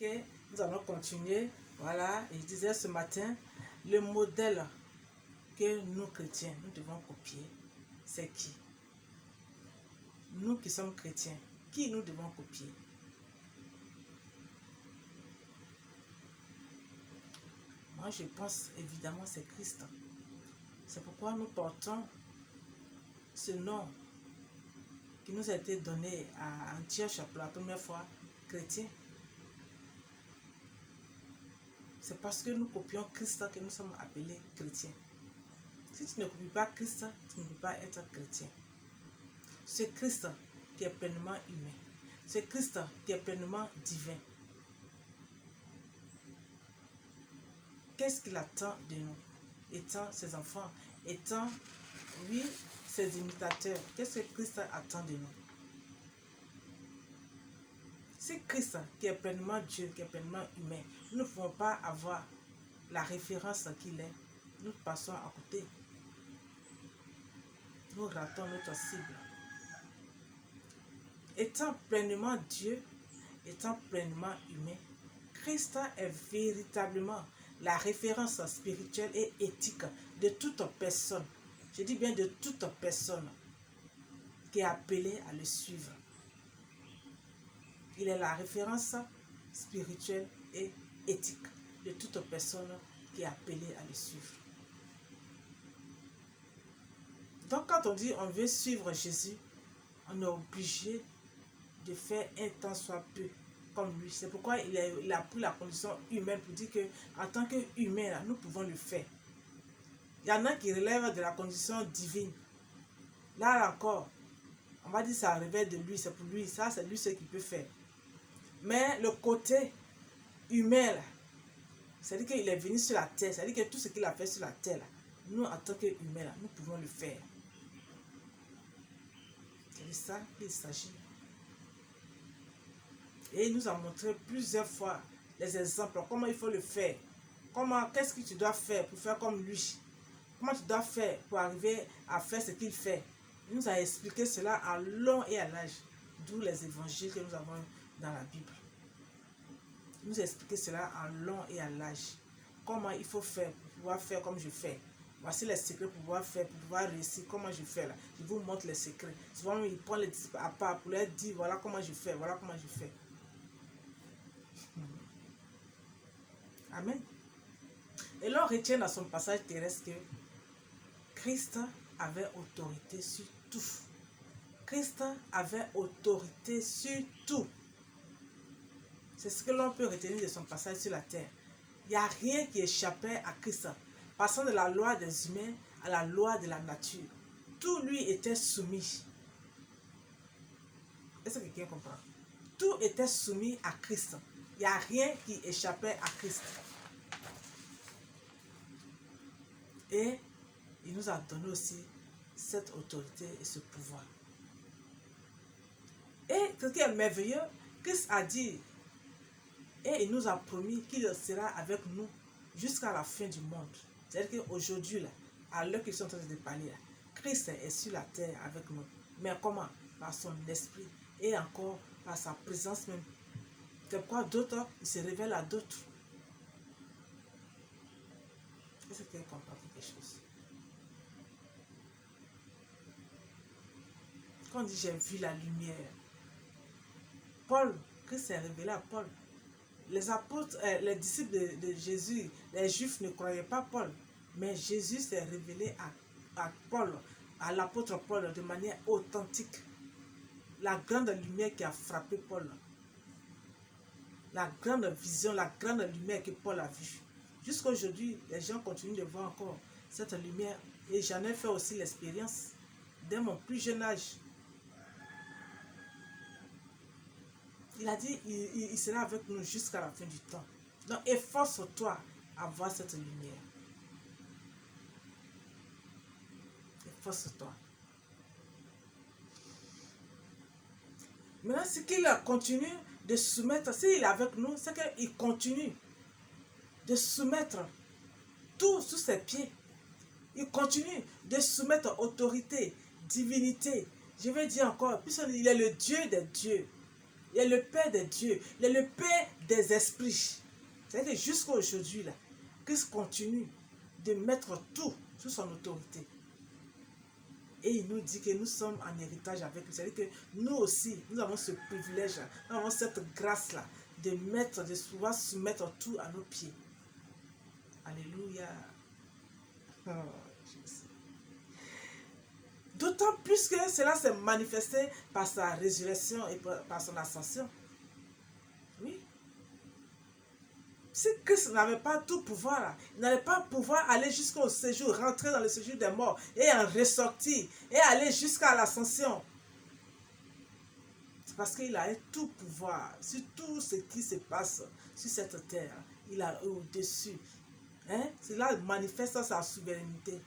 Ok, nous allons continuer. Voilà, et je disais ce matin, le modèle que nous chrétiens, nous devons copier, c'est qui? Nous qui sommes chrétiens, qui nous devons copier? Moi, je pense évidemment c'est Christ. C'est pourquoi nous portons ce nom qui nous a été donné à Antioche pour la première fois, chrétien. C'est parce que nous copions Christ que nous sommes appelés chrétiens. Si tu ne copies pas Christ, tu ne peux pas être chrétien. C'est Christ qui est pleinement humain. C'est Christ qui est pleinement divin. Qu'est-ce qu'il attend de nous? Étant ses enfants, étant, oui, ses imitateurs. Qu'est-ce que Christ attend de nous? C'est Christ qui est pleinement Dieu, qui est pleinement humain. Nous ne pouvons pas avoir la référence qu'il est. Nous passons à côté. Nous ratons notre cible. Étant pleinement Dieu, étant pleinement humain, Christ est véritablement la référence spirituelle et éthique de toute personne. Je dis bien de toute personne qui est appelée à le suivre. Il est la référence spirituelle et éthique de toute personne qui est appelée à le suivre. Donc quand on dit on veut suivre Jésus, on est obligé de faire un tant soit peu comme lui. C'est pourquoi il a pris la condition humaine pour dire qu'en tant qu'humain, nous pouvons le faire. Il y en a qui relèvent de la condition divine. Là encore, on va dire que ça relève de lui, c'est pour lui, ça c'est lui ce qu'il peut faire. Mais le côté humain, c'est-à-dire qu'il est venu sur la terre, c'est-à-dire que tout ce qu'il a fait sur la terre, là, nous en tant qu'humains, nous pouvons le faire. C'est de ça qu'il s'agit. Et il nous a montré plusieurs fois les exemples, comment il faut le faire. Qu'est-ce que tu dois faire pour faire comme lui? Comment tu dois faire pour arriver à faire ce qu'il fait? Il nous a expliqué cela en long et en large, d'où les évangiles que nous avons dans la Bible. Il nous a expliqué cela en long et en large. Comment il faut faire pour pouvoir faire comme je fais. Voici les secrets pour pouvoir faire, pour pouvoir réussir. Comment je fais là. Je vous montre les secrets. Souvent, il prend les disciples à part pour leur dire voilà comment je fais, voilà comment je fais. Amen. Et l'on retient dans son passage terrestre que Christ avait autorité sur tout. Christ avait autorité sur tout. C'est ce que l'on peut retenir de son passage sur la terre. Il n'y a rien qui échappait à Christ. Passant de la loi des humains à la loi de la nature. Tout lui était soumis. Est-ce que quelqu'un comprend? Tout était soumis à Christ. Il n'y a rien qui échappait à Christ. Et il nous a donné aussi cette autorité et ce pouvoir. Et ce qui est merveilleux, Christ a dit, et il nous a promis qu'il sera avec nous jusqu'à la fin du monde. C'est-à-dire qu'aujourd'hui, à l'heure qu'ils sont en train de parler, Christ est sur la terre avec nous. Mais comment? Par son esprit et encore par sa présence même. Quelquefois d'autres, il se révèle à d'autres. Est-ce que tu comprends quelque chose? Quand on dit j'ai vu la lumière, Paul, Christ s'est révélé à Paul. Les apôtres, les disciples de Jésus, les Juifs ne croyaient pas Paul. Mais Jésus s'est révélé à Paul, à l'apôtre Paul, de manière authentique. La grande lumière qui a frappé Paul. La grande vision, la grande lumière que Paul a vue. Jusqu'à aujourd'hui, les gens continuent de voir encore cette lumière. Et j'en ai fait aussi l'expérience dès mon plus jeune âge. Il a dit, il sera avec nous jusqu'à la fin du temps. Donc, efforce-toi à voir cette lumière. Efforce-toi. Maintenant, ce qu'il continue de soumettre, s'il est avec nous, c'est qu'il continue de soumettre tout sous ses pieds. Il continue de soumettre autorité, divinité. Je vais dire encore, puisqu'il est le Dieu des dieux. Il est le Père des dieux. Il est le Père des esprits. C'est-à-dire que jusqu'à aujourd'hui, là, Christ continue de mettre tout sous son autorité. Et il nous dit que nous sommes en héritage avec lui. C'est-à-dire que nous aussi, nous avons ce privilège, nous avons cette grâce-là de pouvoir soumettre tout à nos pieds. Alléluia. Oh, Jésus. D'autant plus que cela s'est manifesté par sa résurrection et par son ascension. Oui. Si Christ n'avait pas tout pouvoir, là, il n'allait pas pouvoir aller jusqu'au séjour, rentrer dans le séjour des morts et en ressortir et aller jusqu'à l'ascension. C'est parce qu'il a tout pouvoir sur tout ce qui se passe sur cette terre. Il a au-dessus. Hein? Cela manifeste sa souveraineté.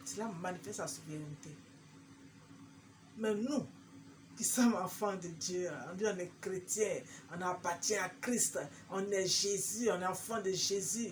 Cela manifeste sa souveraineté. Mais nous, qui sommes enfants de Dieu, on dit on est chrétien, on appartient à Christ, on est Jésus, on est enfant de Jésus.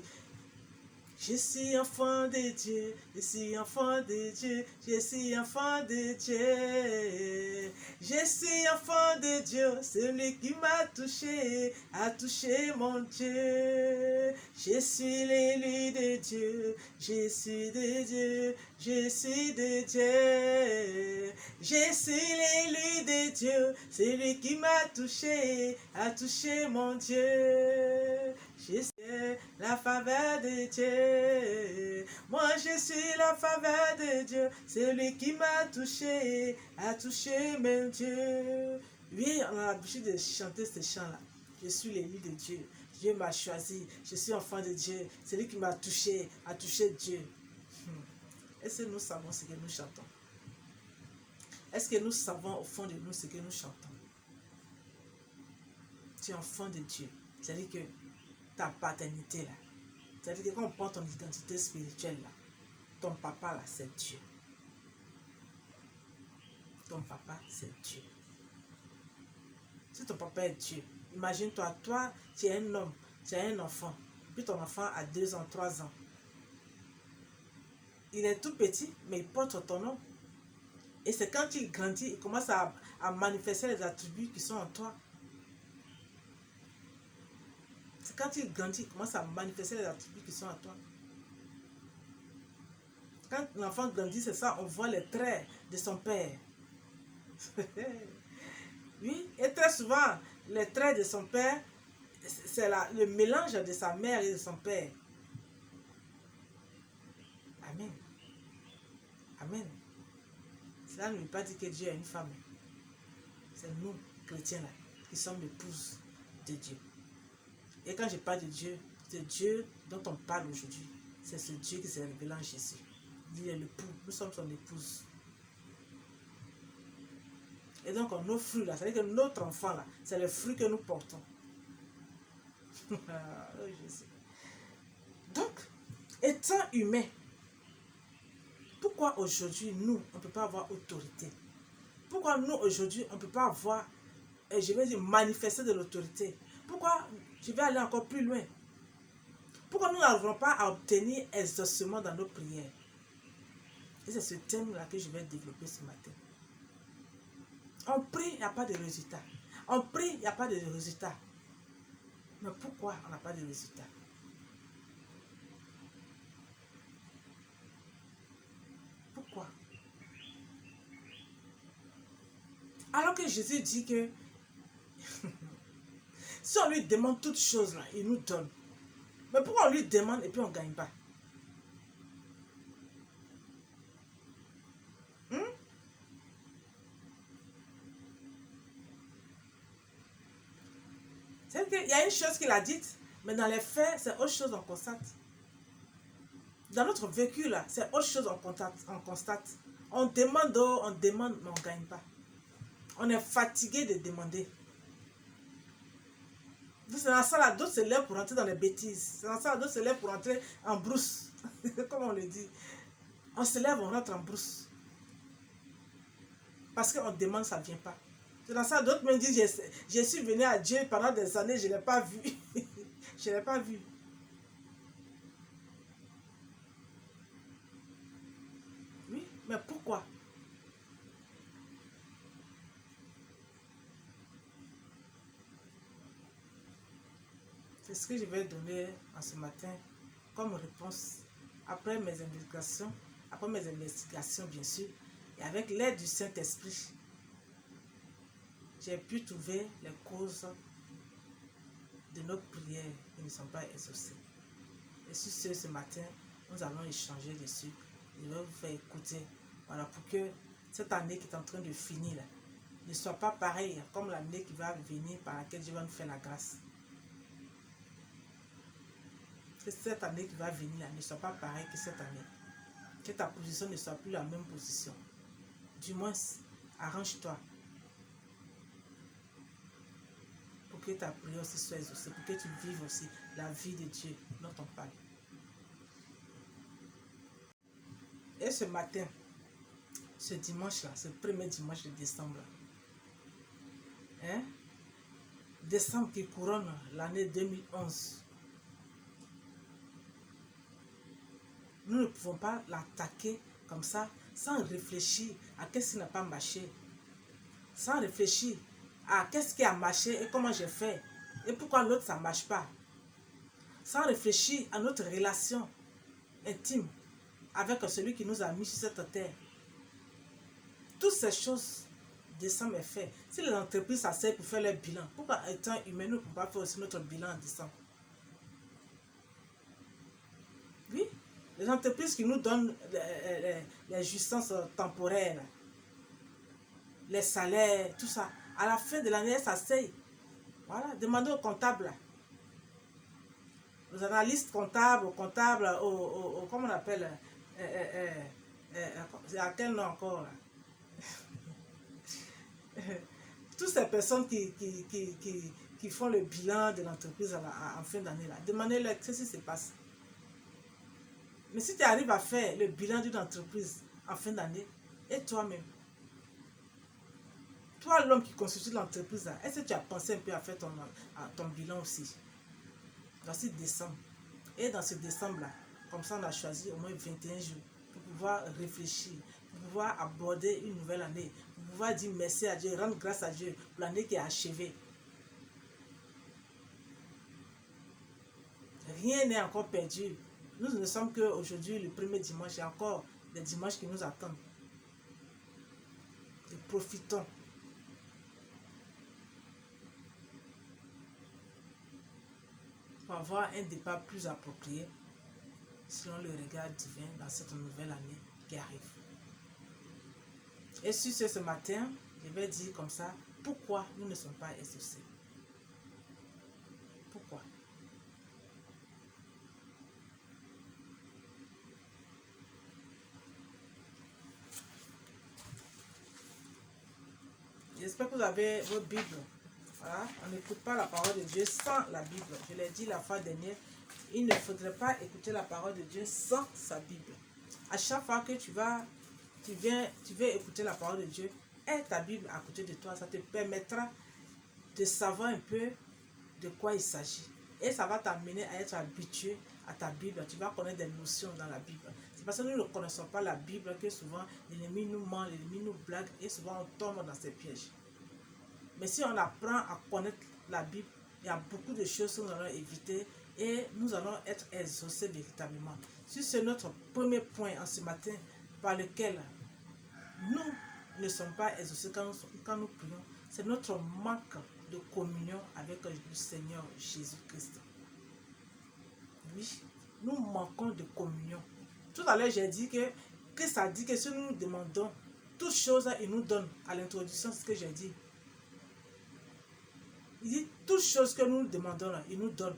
Je suis enfant de Dieu, je suis enfant de Dieu, je suis enfant de Dieu. Je suis enfant de Dieu, celui qui m'a touché, a touché mon Dieu. Je suis l'élu de Dieu, je suis de Dieu, je suis de Dieu. Je suis l'élu de Dieu, celui qui m'a touché, a touché mon Dieu. Je suis la faveur de Dieu. Moi, je suis la faveur de Dieu. Celui qui m'a touché, a touché mon Dieu. Oui, on a l'habitude de chanter ce chant-là. Je suis l'élu de Dieu. Dieu m'a choisi. Je suis enfant de Dieu. Celui qui m'a touché, a touché Dieu. Est-ce que nous savons ce que nous chantons? Est-ce que nous savons au fond de nous ce que nous chantons? Tu es enfant de Dieu. C'est-à-dire que ta paternité là. C'est-à-dire que quand on prend ton identité spirituelle là, ton papa là, c'est Dieu. Ton papa, c'est Dieu. Si ton papa est Dieu, imagine-toi, toi, tu es un homme, tu es un enfant, puis ton enfant a 2 ans, 3 ans. Il est tout petit, mais il porte ton nom. Et c'est quand il grandit, il commence à manifester les attributs qui sont en toi. C'est quand il grandit, il commence à manifester les attributs qui sont en toi. Quand l'enfant grandit, c'est ça, on voit les traits de son père. Oui, et très souvent, les traits de son père, c'est le mélange de sa mère et de son père. Amen. Amen. Cela ne veut pas dire que Dieu est une femme. C'est nous, chrétiens, là, qui sommes l'épouse de Dieu. Et quand je parle de Dieu, c'est Dieu dont on parle aujourd'hui. C'est ce Dieu qui s'est révélé en Jésus. Il est l'époux. Nous sommes son épouse. Et donc, nos fruits, là, c'est-à-dire que notre enfant, là, c'est le fruit que nous portons. Oh, Jésus. Donc, étant humain, pourquoi aujourd'hui, nous, on ne peut pas avoir autorité? Pourquoi nous, aujourd'hui, on ne peut pas avoir, je vais dire, manifester de l'autorité? Pourquoi, je vais aller encore plus loin, pourquoi nous n'arrivons pas à obtenir exaucement dans nos prières? Et c'est ce thème-là que je vais développer ce matin. On prie, il n'y a pas de résultat. On prie, il n'y a pas de résultat. Mais pourquoi on n'a pas de résultat? Pourquoi? Alors que Jésus dit que si on lui demande toutes choses, là, il nous donne. Mais pourquoi on lui demande et puis on ne gagne pas? C'est qu'il y a une chose qu'il a dite, mais dans les faits, c'est autre chose qu'on constate. Dans notre vécu, là, c'est autre chose qu'on constate. On demande, mais on ne gagne pas. On est fatigué de demander. C'est dans ça, là, d'autres se lèvent pour entrer dans les bêtises. C'est dans ça, d'autres se lèvent pour entrer en brousse. Comme on le dit. On se lève, on rentre en brousse. Parce qu'on demande, ça ne vient pas. C'est dans ça, d'autres me disent, je suis venu à Dieu pendant des années, je ne l'ai pas vu. Je ne l'ai pas vu. Oui, mais pourquoi? C'est ce que je vais donner en ce matin comme réponse après mes investigations bien sûr, et avec l'aide du Saint-Esprit, j'ai pu trouver les causes de nos prières qui ne sont pas exaucées. Et sur ce matin, nous allons échanger dessus. Je vais vous faire écouter. Voilà, pour que cette année qui est en train de finir là, ne soit pas pareille comme l'année qui va venir par laquelle Dieu va nous faire la grâce. Que cette année qui va venir là, ne soit pas pareille que cette année. Que ta position ne soit plus la même position. Du moins, arrange-toi pour que ta prière aussi soit exaucée, pour que tu vives aussi la vie de Dieu dont on parle. Et ce matin, ce dimanche-là, ce premier dimanche de décembre, hein? Décembre qui couronne l'année 2011, nous ne pouvons pas l'attaquer comme ça, sans réfléchir à qu'est-ce qui n'a pas marché, sans réfléchir à qu'est-ce qui a marché et comment j'ai fait, et pourquoi l'autre ça ne marche pas, sans réfléchir à notre relation intime avec celui qui nous a mis sur cette terre. Toutes ces choses, décembre est fait. Si les entreprises s'asseyent pour faire leur bilan, pourquoi étant humain, nous ne pouvons pas faire aussi notre bilan en décembre? Oui, les entreprises qui nous donnent les jouissances temporaires, les salaires, tout ça, à la fin de l'année, elles s'asseyent. Voilà, demandez aux comptables, aux analystes comptables, comment on appelle, c'est à quel nom encore là? Toutes ces personnes qui font le bilan de l'entreprise en fin d'année, là, demandez-leur ce qui se passe. Mais si tu arrives à faire le bilan d'une entreprise en fin d'année, et toi-même, toi l'homme qui constitue l'entreprise, est-ce que tu as pensé un peu à faire ton bilan aussi? Voici décembre. Et dans ce décembre-là, comme ça on a choisi au moins 21 jours pour pouvoir réfléchir, pour pouvoir aborder une nouvelle année, pour pouvoir dire merci à Dieu, rendre grâce à Dieu pour l'année qui est achevée. Rien n'est encore perdu. Nous ne sommes qu'aujourd'hui, le premier dimanche, il y a encore des dimanches qui nous attendent. Et profitons. Pour avoir un départ plus approprié selon le regard divin dans cette nouvelle année qui arrive. Et sur ce matin, je vais dire comme ça, pourquoi nous ne sommes pas exaucés? Pourquoi? J'espère que vous avez votre Bible. Voilà. On n'écoute pas la parole de Dieu sans la Bible. Je l'ai dit la fois dernière, il ne faudrait pas écouter la parole de Dieu sans sa Bible. À chaque fois que tu veux écouter la parole de Dieu, aie ta Bible à côté de toi. Ça te permettra de savoir un peu de quoi il s'agit. Et ça va t'amener à être habitué à ta Bible. Tu vas connaître des notions dans la Bible. C'est parce que nous ne connaissons pas la Bible que souvent l'ennemi nous ment, l'ennemi nous blague et souvent on tombe dans ces pièges. Mais si on apprend à connaître la Bible, il y a beaucoup de choses que nous allons éviter et nous allons être exaucés véritablement. Si c'est notre premier point en ce matin par lequel nous ne sommes pas exaucés quand nous prions, c'est notre manque de communion avec le Seigneur Jésus-Christ. Oui, nous manquons de communion. Tout à l'heure, j'ai dit que Christ a dit que si nous nous demandons toutes choses, il nous donne. À l'introduction, c'est ce que j'ai dit. Il dit toutes choses que nous nous demandons, il nous donne.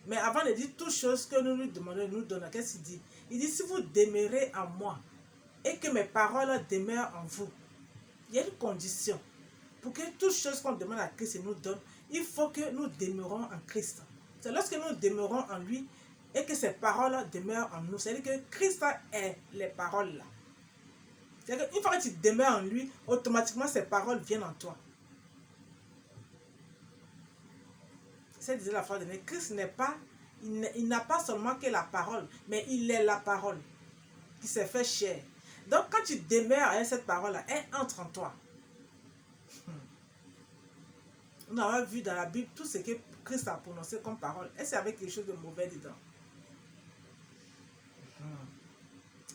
Mais avant de dire toutes choses que nous nous demandons, il nous donne. Qu'est-ce qu'il dit? Il dit si vous demeurez en moi et que mes paroles demeurent en vous, il y a une condition. Pour que toutes choses qu'on demande à Christ nous donne, il faut que nous demeurons en Christ. C'est lorsque nous demeurons en lui et que ses paroles demeurent en nous. C'est-à-dire que Christ est les paroles là. C'est-à-dire qu'une fois que tu demeures en lui, automatiquement ses paroles viennent en toi. C'est disait la fois dernière, Christ n'est pas, il n'a pas seulement que la parole, mais il est la parole qui s'est fait chair. Donc quand tu demeures avec cette parole-là, elle entre en toi. nous avons vu dans la Bible tout ce que Christ a prononcé comme parole. Est-ce qu'il y avait quelque chose de mauvais dedans?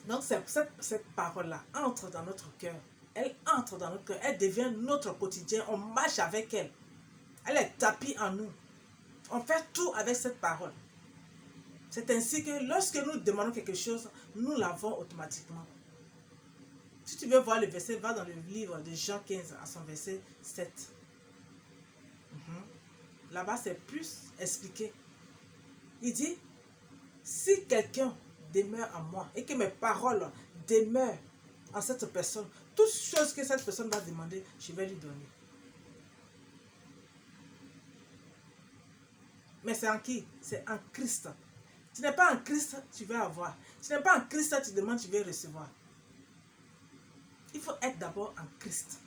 Donc, cette parole-là entre dans notre cœur. Elle entre dans notre cœur. Elle devient notre quotidien. On marche avec elle. Elle est tapie en nous. On fait tout avec cette parole. C'est ainsi que lorsque nous demandons quelque chose, nous l'avons automatiquement. Si tu veux voir le verset, va dans le livre de Jean 15 à son verset 7. Là-bas, c'est plus expliqué. Il dit, si quelqu'un demeure en moi et que mes paroles demeurent en cette personne, toute chose que cette personne va demander, je vais lui donner. Mais c'est en qui? C'est en Christ. Tu n'es pas en Christ, tu vas avoir. Tu n'es pas en Christ, tu demandes, tu vas recevoir. Il faut être d'abord en Christ.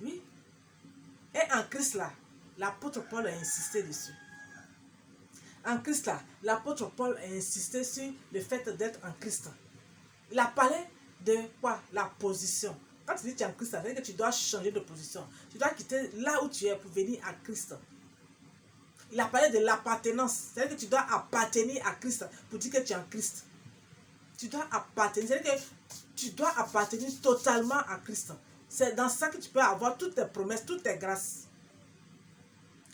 Oui. Et en Christ là, l'apôtre Paul a insisté dessus. En Christ là, l'apôtre Paul a insisté sur le fait d'être en Christ. Il a parlé de quoi? La position. Quand tu dis que tu es en Christ, ça veut dire que tu dois changer de position. Tu dois quitter là où tu es pour venir à Christ. Il a parlé de l'appartenance. C'est-à-dire que tu dois appartenir à Christ pour dire que tu es en Christ. Tu dois appartenir. C'est-à-dire que tu dois appartenir totalement à Christ. C'est dans ça que tu peux avoir toutes tes promesses, toutes tes grâces.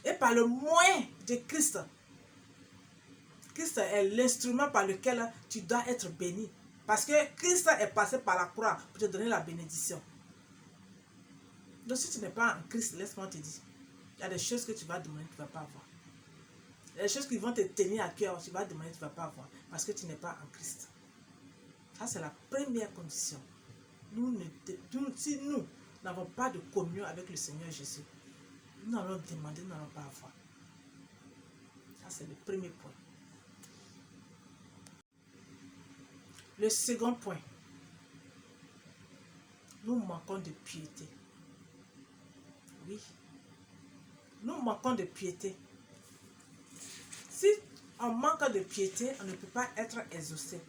Et par le moyen de Christ, Christ est l'instrument par lequel tu dois être béni. Parce que Christ est passé par la croix pour te donner la bénédiction. Donc si tu n'es pas en Christ, laisse-moi te dire, il y a des choses que tu vas demander, tu ne vas pas avoir. Il y a des choses qui vont te tenir à cœur, tu vas demander, tu ne vas pas avoir. Parce que tu n'es pas en Christ. Ça, c'est la première condition. Si nous n'avons pas de communion avec le Seigneur Jésus, nous allons demander, nous n'allons pas avoir. Ça, c'est le premier point. Le second point, nous manquons de piété. Oui, nous manquons de piété. Si on manque de piété, on ne peut pas être exaucé.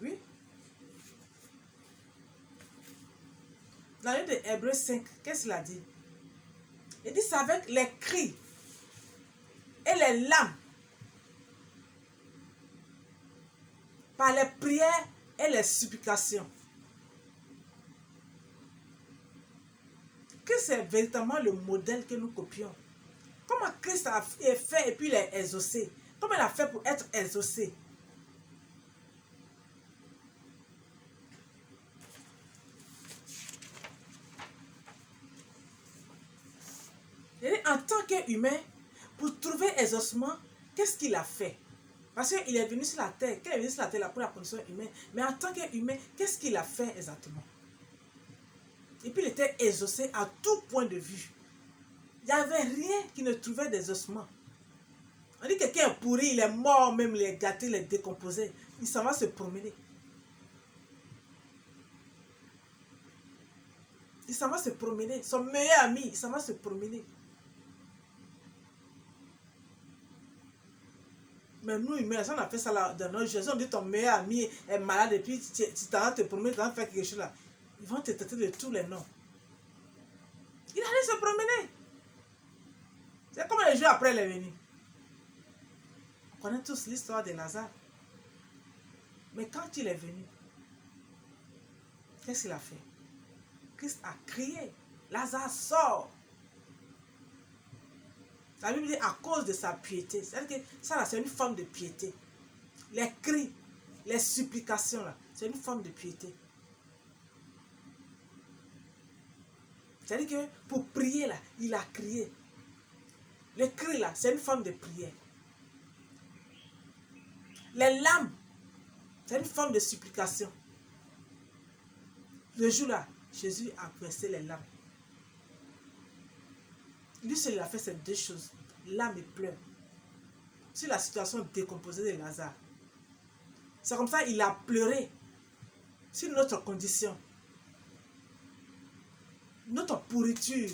Oui. Dans le livre de Hébreux 5, qu'est-ce qu'il a dit? Il dit c'est avec les cris et les larmes, par les prières et les supplications, que c'est véritablement le modèle que nous copions. Comment Christ a fait et puis il est exaucé? Comment il a fait pour être exaucé? Et en tant qu'humain, pour trouver exaucement, qu'est-ce qu'il a fait? Parce qu'il est venu sur la terre. Quand il est venu sur la terre, pour la condition humaine. Mais en tant qu'humain, qu'est-ce qu'il a fait exactement? Et puis il était exaucé à tout point de vue. Il n'y avait rien qui ne trouvait d'exaucement. On dit que quelqu'un est pourri, il est mort, même il est gâté, il est décomposé. Il s'en va se promener. Il s'en va se promener. Son meilleur ami, il s'en va se promener. Mais nous, humains, on a fait ça là, dans notre génération. On dit ton meilleur ami est malade et puis tu t'en vas te promener, tu vas faire quelque chose là. Ils vont te traiter de tous les noms. Il allait se promener. C'est comme les jours après, il est venu. On connaît tous l'histoire de Lazare. Mais quand il est venu, qu'est-ce qu'il a fait? Christ a crié. Lazare sort. La Bible dit à cause de sa piété. C'est-à-dire que ça, c'est une forme de piété. Les cris, les supplications, là, c'est une forme de piété. C'est-à-dire que pour prier, là, il a crié. Le cri, là, c'est une forme de prière. Les larmes, c'est une forme de supplication. Le jour-là, Jésus a versé les larmes. Lui seul, il a fait ces deux choses. L'âme et pleure. Sur la situation décomposée de Lazare. C'est comme ça qu'il a pleuré sur notre condition. Notre pourriture.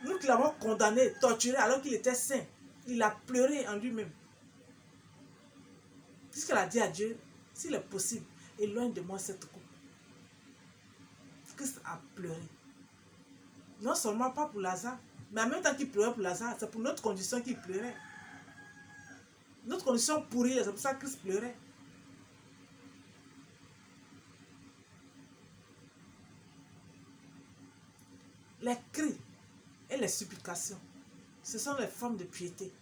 Nous qui l'avons condamné, torturé alors qu'il était saint. Il a pleuré en lui-même. Puisqu'il a dit à Dieu, s'il est possible, éloigne de moi cette coupe. à pleurer. Non seulement pas pour Lazare, mais en même temps qu'il pleurait pour Lazare, c'est pour notre condition qu'il pleurait. Notre condition pourrie, c'est pour ça que Christ pleurait. Les cris et les supplications, ce sont les formes de piété.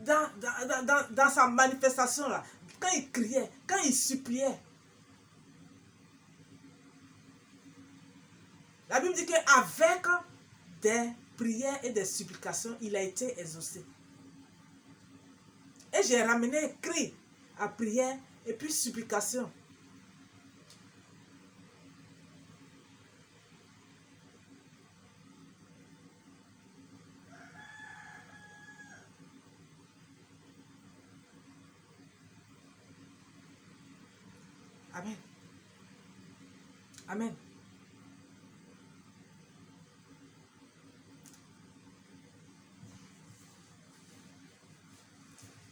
Dans sa manifestation, là, quand il criait, quand il suppliait, la Bible dit qu'avec des prières et des supplications, il a été exaucé. Et j'ai ramené cri à prière et puis supplication. Amen. Amen.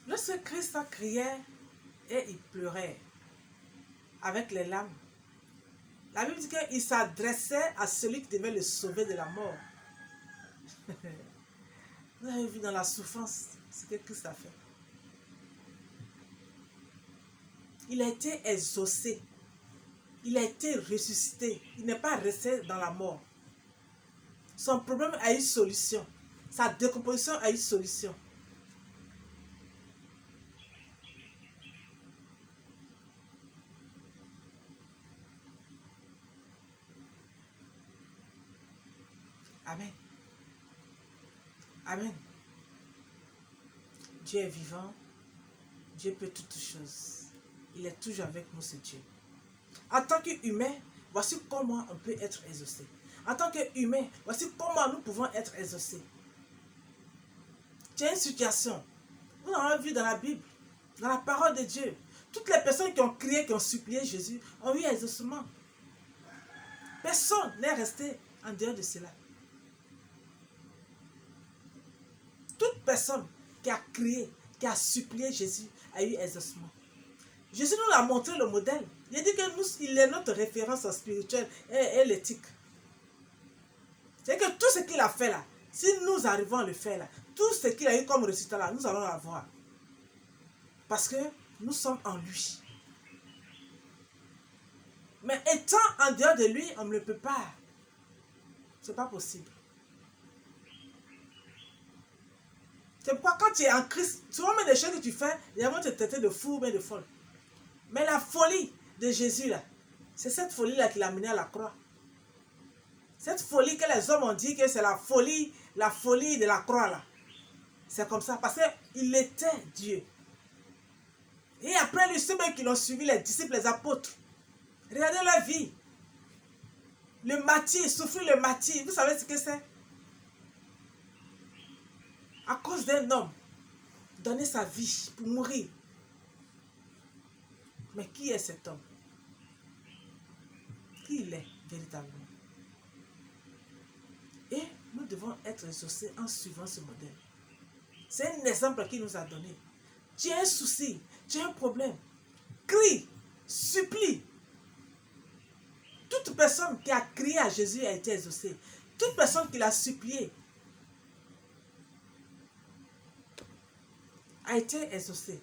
Lorsque Christ criait et il pleurait avec les larmes, la Bible dit qu'il s'adressait à celui qui devait le sauver de la mort. Vous avez vu dans la souffrance ce que Christ a fait. Il a été exaucé. Il a été ressuscité. Il n'est pas resté dans la mort. Son problème a eu solution. Sa décomposition a eu solution. Amen. Amen. Dieu est vivant. Dieu peut toutes choses. Il est toujours avec nous, ce Dieu. En tant qu'humain, voici comment on peut être exaucé. En tant qu'humain, voici comment nous pouvons être exaucés. Tu as une situation. Nous l'avons vu dans la Bible, dans la parole de Dieu. Toutes les personnes qui ont crié, qui ont supplié Jésus, ont eu exaucement. Personne n'est resté en dehors de cela. Toute personne qui a crié, qui a supplié Jésus, a eu exaucement. Jésus nous a montré le modèle. Il a dit qu'il est notre référence spirituelle et l'éthique. C'est que tout ce qu'il a fait là, si nous arrivons à le faire là, tout ce qu'il a eu comme résultat là, nous allons l'avoir. Parce que nous sommes en lui. Mais étant en dehors de lui, on ne peut pas. Ce n'est pas possible. C'est pourquoi quand tu es en Christ, souvent même des choses que tu fais, les gens vont te traiter de fou, mais de folle. Mais la folie de Jésus là, c'est cette folie là qui l'a mené à la croix. Cette folie que les hommes ont dit que c'est la folie de la croix là. C'est comme ça, parce qu'il était Dieu. Et après lui, ceux qui l'ont suivi, les disciples, les apôtres, regardez leur vie. Le martyr, souffrir le martyr, vous savez ce que c'est? À cause d'un homme, donner sa vie pour mourir. Mais qui est cet homme? Qui il est véritablement? Et nous devons être exaucés en suivant ce modèle. C'est un exemple qu'il nous a donné. Tu as un souci, tu as un problème. Crie, supplie. Toute personne qui a crié à Jésus a été exaucée. Toute personne qui l'a supplié a été exaucée.